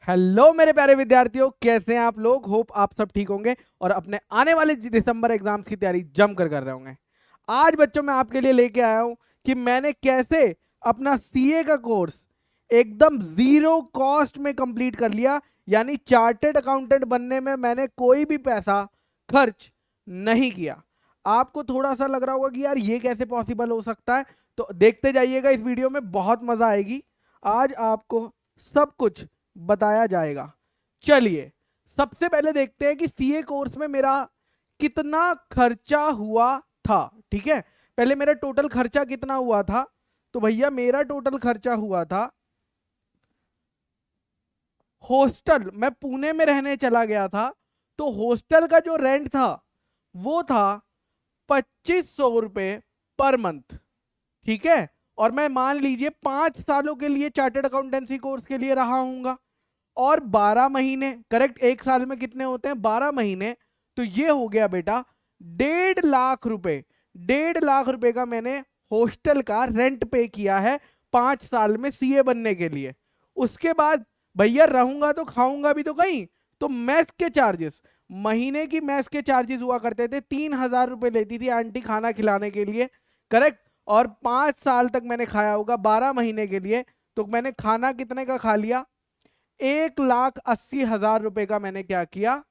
Hello मेरे प्यारे विद्यार्थियों, कैसे हैं आप लोग। होप आप सब ठीक होंगे और अपने आने वाले दिसंबर एग्जाम्स की तैयारी जमकर कर रहे होंगे। आज बच्चों मैं आपके लिए लेके आया हूं कि मैंने कैसे अपना सीए का कोर्स एकदम जीरो कॉस्ट में कंप्लीट कर लिया। यानी चार्टेड अकाउंटेंट बनने में मैंने कोई भी पैसा खर्च नहीं किया। आपको थोड़ा सा लग रहा होगा कि यार ये कैसे पॉसिबल हो सकता है, तो देखते जाइएगा, इस वीडियो में बहुत मजा आएगी। आज आपको सब कुछ बताया जाएगा। चलिए सबसे पहले देखते हैं कि सीए कोर्स में मेरा कितना खर्चा हुआ था। ठीक है, पहले मेरा टोटल खर्चा कितना हुआ था। तो भैया मेरा टोटल खर्चा हुआ था, हॉस्टल, मैं पुणे में रहने चला गया था, तो हॉस्टल का जो रेंट था वो था 2500 रुपए पर मंथ। ठीक है, और मैं मान लीजिए 5 सालों के लिए चार्टेड अकाउंटेंसी कोर्स के लिए रहा हूंगा। और 12 महीने, करेक्ट, एक साल में कितने होते हैं, 12 महीने। तो ये हो गया बेटा 1.5 लाख रुपए। 1.5 लाख रुपए का मैंने हॉस्टल का रेंट पे किया है 5 साल में सीए बनने के लिए। उसके बाद भैया रहूंगा तो खाऊंगा भी तो कहीं, तो मेस के चार्जेस, महीने की मेस के चार्जेस हुआ करते थे, 3,000 रुपए लेती थी आंटी खाना खिलाने के लिए। करेक्ट, और 5 साल तक मैंने खाया होगा 12 महीने के लिए। तो मैंने खाना कितने का खा लिया, 1,80,000 रुपए का मैंने क्या किया,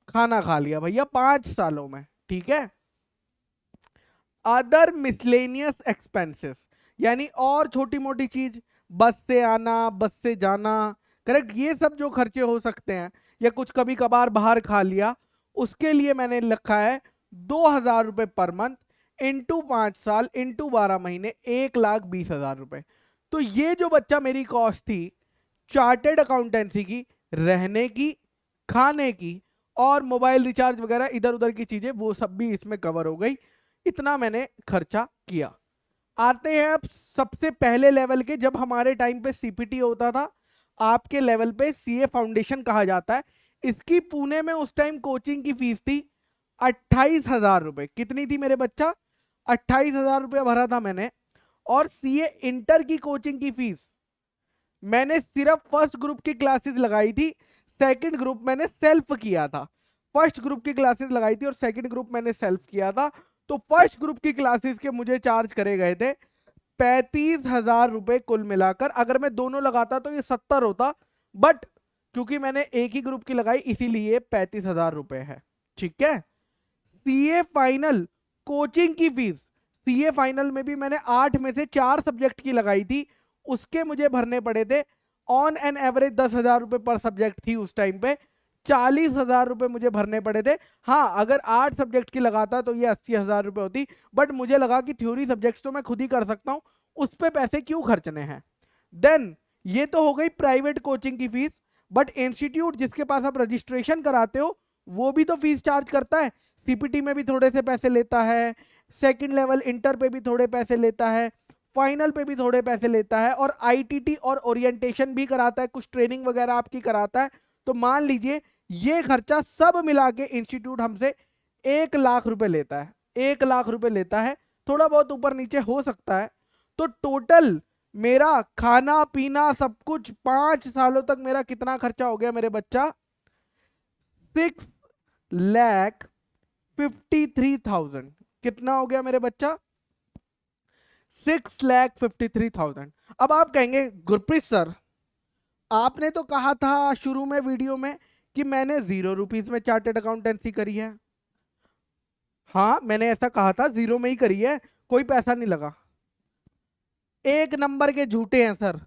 खाना खा लिया भैया 5 सालों में। ठीक है, अदर मिसलेनियस एक्सपेंसेस यानी और छोटी मोटी चीज, बस से आना, बस से जाना, करेक्ट, ये सब जो खर्चे हो सकते हैं, या कुछ कभी कभार बाहर खा लिया, उसके लिए मैंने लिखा है 2,000 रुपए पर मंथ इंटू 5 साल इंटू 12 महीने, 1,20,000 रुपए। तो ये जो बच्चा मेरी कॉस्ट थी चार्टेड अकाउंटेंसी की, रहने की, खाने की और मोबाइल रिचार्ज वगैरह इधर उधर की चीजें, वो सब भी इसमें कवर हो गई। इतना मैंने खर्चा किया। आते हैं अब सबसे पहले लेवल के, जब हमारे टाइम पे सीपीटी होता था, आपके लेवल पे सीए फाउंडेशन कहा जाता है। इसकी पुणे में उस टाइम कोचिंग की फीस थी 28,000 रुपए। कितनी थी मेरे बच्चा, 28,000 रुपया भरा था मैंने। और सीए इंटर की कोचिंग की फीस, मैंने सिर्फ फर्स्ट ग्रुप की क्लासेस लगाई थी, सेकंड ग्रुप मैंने सेल्फ किया था। फर्स्ट ग्रुप की क्लासेस लगाई थी और सेकंड ग्रुप मैंने सेल्फ किया था। तो फर्स्ट ग्रुप की क्लासेस के मुझे चार्ज करे गए थे 35,000 रुपए कुल मिलाकर। अगर मैं दोनों लगाता तो ये 70 होता, बट क्योंकि मैंने एक ही ग्रुप की लगाई इसीलिए 35,000 रुपए है। ठीक है, सीए फाइनल कोचिंग की फीस, सीए फाइनल में भी मैंने 8 में से 4 सब्जेक्ट की लगाई थी, उसके मुझे भरने पड़े थे ऑन एन एवरेज 10,000 रुपए पर सब्जेक्ट थी उस टाइम पे, 40,000 रुपए मुझे भरने पड़े थे। हाँ, अगर 8 सब्जेक्ट की लगाता तो ये 80,000 रुपए होती, बट मुझे लगा कि थ्योरी सब्जेक्ट्स तो मैं खुद ही कर सकता हूँ, उस पर पैसे क्यों खर्चने हैं। देन ये तो हो गई प्राइवेट कोचिंग की फीस, बट इंस्टीट्यूट जिसके पास आप रजिस्ट्रेशन कराते हो वो भी तो फीस चार्ज करता है। सीपीटी में भी थोड़े से पैसे लेता है, सेकंड लेवल इंटर पे भी थोड़े पैसे लेता है, फाइनल पे भी थोड़े पैसे लेता है, और आईटीटी और ओरिएंटेशन भी कराता है, कुछ ट्रेनिंग वगैरह आपकी कराता है। तो मान लीजिए ये खर्चा सब मिला के इंस्टीट्यूट हमसे 1 लाख रुपए लेता है, 1 लाख रुपए लेता है, थोड़ा बहुत ऊपर नीचे हो सकता है। तो टोटल मेरा खाना पीना सब कुछ 5 सालों तक मेरा कितना खर्चा हो गया मेरे बच्चा, 6,53,000। कितना हो गया मेरे बच्चा, 6,53,000। अब आप कहेंगे गुरप्रीत सर, आपने तो कहा था शुरू में वीडियो में कि मैंने 0 रुपीज में चार्टेड अकाउंटेंसी करी है। हाँ मैंने ऐसा कहा था, जीरो में ही करी है, कोई पैसा नहीं लगा। एक नंबर के झूठे हैं सर,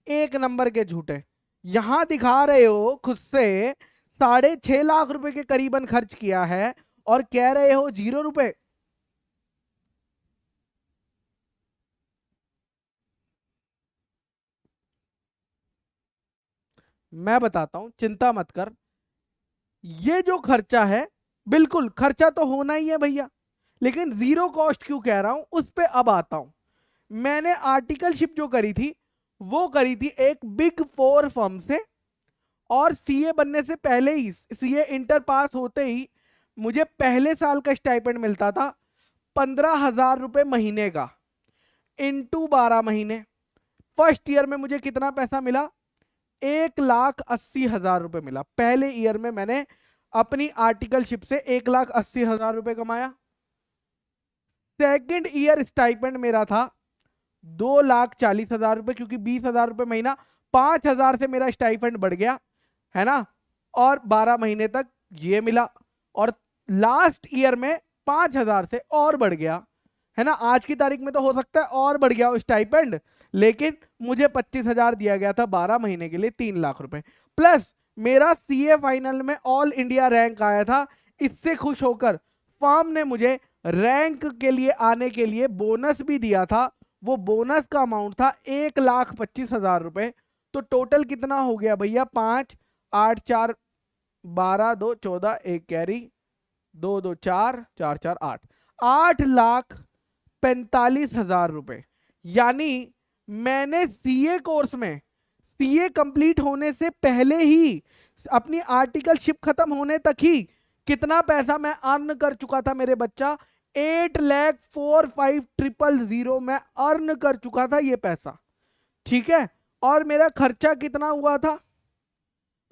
एक नंबर के झूठे। यहां दिखा रहे हो खुद से 6.5 लाख रुपए के करीबन खर्च किया है और कह रहे हो 0 रुपए। मैं बताता हूं, चिंता मत कर। ये जो खर्चा है, बिल्कुल खर्चा तो होना ही है भैया, लेकिन जीरो कॉस्ट क्यों कह रहा हूं उस पे अब आता हूं। मैंने आर्टिकलशिप जो करी थी वो करी थी एक बिग फोर फर्म से, और सीए बनने से पहले ही, सीए इंटर पास होते ही मुझे पहले साल का स्टाइपेंड मिलता था 15,000 रुपए महीने का इंटू 12 महीने। फर्स्ट ईयर में मुझे कितना पैसा मिला, 1,80,000 रुपए मिला। पहले ईयर में मैंने अपनी आर्टिकलशिप से 1,80,000 रुपए कमाया। सेकेंड ईयर स्टाइपेंड मेरा था 2,40,000 रुपए, क्योंकि 20,000 रुपए महीना, 5,000 से मेरा स्टाइपेंड बढ़ गया, है ना, और 12 महीने तक ये मिला। और लास्ट ईयर में 5,000 से और बढ़ गया, है ना। आज की तारीख में तो हो सकता है और बढ़ गया हो स्टाइपेंड, लेकिन मुझे 25,000 दिया गया था 12 महीने के लिए, 3 लाख रुपए। प्लस मेरा सीए फाइनल में ऑल इंडिया रैंक आया था। इससे खुश होकर फर्म ने मुझे रैंक के लिए आने के लिए बोनस भी दिया था। वो बोनस का अमाउंट था 1,25,000 रुपए। तो टोटल कितना हो गया भैया? 5, 8, 4, 12, 2, 14, 1 कैरी, 2, 2, 4, 4, 4, 8, 8,45,000 रुपए। यानी मैंने सीए कोर्स में, सीए कंप्लीट होने से पहले ही, अपनी आर्टिकलशिप खत्म होने तक ही कितना पैसा मैं अर्न कर चुका था मेरे बच्चा? 8,45,000 मैं अर्न कर चुका था ये पैसा, ठीक है। और मेरा खर्चा कितना हुआ था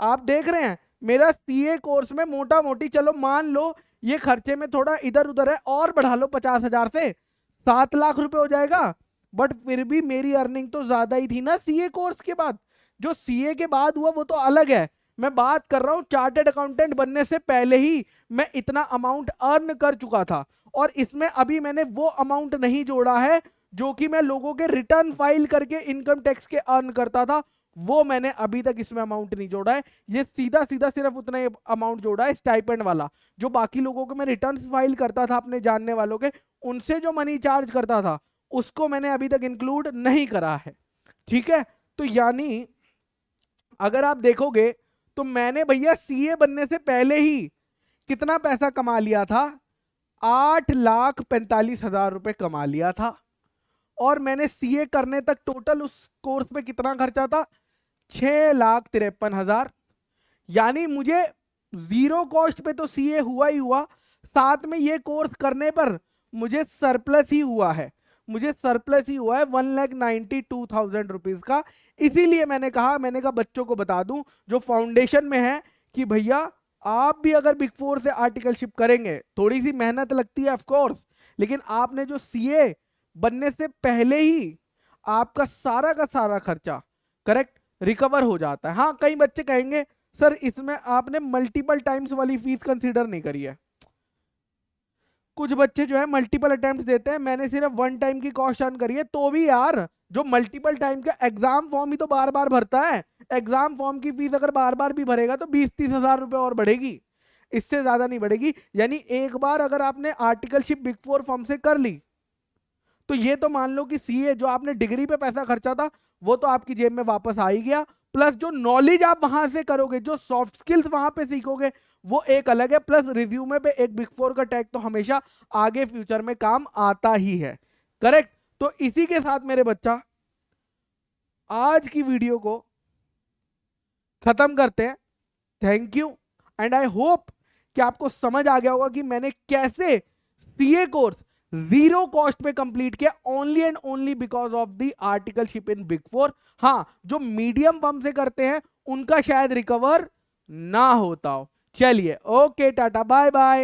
आप देख रहे हैं। मेरा सीए कोर्स में मोटा मोटी, चलो मान लो ये खर्चे में थोड़ा इधर उधर है, और बढ़ा लो 50,000 से 7 लाख रुपए हो जाएगा। बट फिर भी मेरी अर्निंग तो ज्यादा ही थी ना सीए कोर्स के बाद। जो सीए के बाद हुआ वो तो अलग है, मैं बात कर रहा हूं चार्टेड अकाउंटेंट बनने से पहले ही मैं इतना अमाउंट अर्न कर चुका था। और इसमें अभी मैंने वो अमाउंट नहीं जोड़ा है जो कि मैं लोगों के रिटर्न फाइल करके इनकम टैक्स के अर्न करता था, वो मैंने अभी तक इसमें अमाउंट नहीं जोड़ा है। ये सीधा सीधा सिर्फ उतना ही अमाउंट जोड़ा है स्टाइपेंड वाला। जो बाकी लोगों को मैं रिटर्न फाइल करता था अपने जानने वालों के, उनसे जो मनी चार्ज करता था उसको मैंने अभी तक इंक्लूड नहीं करा है, ठीक है। तो यानी अगर आप देखोगे तो मैंने भैया सीए बनने से पहले ही कितना पैसा कमा लिया था? 8,45,000 रुपए कमा लिया था। और मैंने सीए करने तक टोटल उस कोर्स में कितना खर्चा था? 6,53,000। यानी मुझे जीरो कॉस्ट पे तो सीए हुआ ही हुआ, साथ में ये कोर्स करने पर मुझे सरप्लस ही हुआ है, मुझे सरप्लस ही हुआ है 1,92,000 रुपीज का। इसीलिए मैंने कहा बच्चों को बता दूं जो फाउंडेशन में है कि भैया आप भी अगर बिग फोर से आर्टिकलशिप करेंगे, थोड़ी सी मेहनत लगती है ऑफ कोर्स, लेकिन आपने जो सीए बनने से पहले ही आपका सारा का सारा खर्चा करेक्ट रिकवर हो जाता है। हाँ, कई बच्चे कहेंगे सर इसमें आपने मल्टीपल टाइम्स वाली फीस कंसीडर नहीं करी है। कुछ बच्चे जो है मल्टीपल अटेम्प्ट देते हैं, मैंने सिर्फ 1 टाइम की कॉस्ट अर्न करी है। तो भी यार जो मल्टीपल टाइम का एग्जाम फॉर्म ही तो बार बार भरता है, एग्जाम फॉर्म की फीस अगर बार बार भी भरेगा तो 20-30 हजार रुपए और बढ़ेगी, इससे ज्यादा नहीं बढ़ेगी। यानी एक बार अगर आपने आर्टिकलशिप बिग फोर फर्म से कर ली तो ये तो मान लो कि सीए जो आपने डिग्री पे पैसा खर्चा था वो तो आपकी जेब में वापस आ ही गया, प्लस जो नॉलेज आप वहां से करोगे, जो सॉफ्ट स्किल्स वहां पे सीखोगे वो एक अलग है, प्लस रिज्यूमे पे एक बिग फोर का टैग तो हमेशा आगे फ्यूचर में काम आता ही है, करेक्ट। तो इसी के साथ मेरे बच्चा आज की वीडियो को खत्म करते हैं। Thank you and I hope कि आपको समझ आ गया होगा कि मैंने कैसे सीए कोर्स जीरो कॉस्ट पे कंप्लीट किया, only and only because of the articleship in big four. हाँ, जो मीडियम फर्म से करते हैं उनका शायद रिकवर ना होता हो। चलिए, ओके, टाटा, बाय बाय।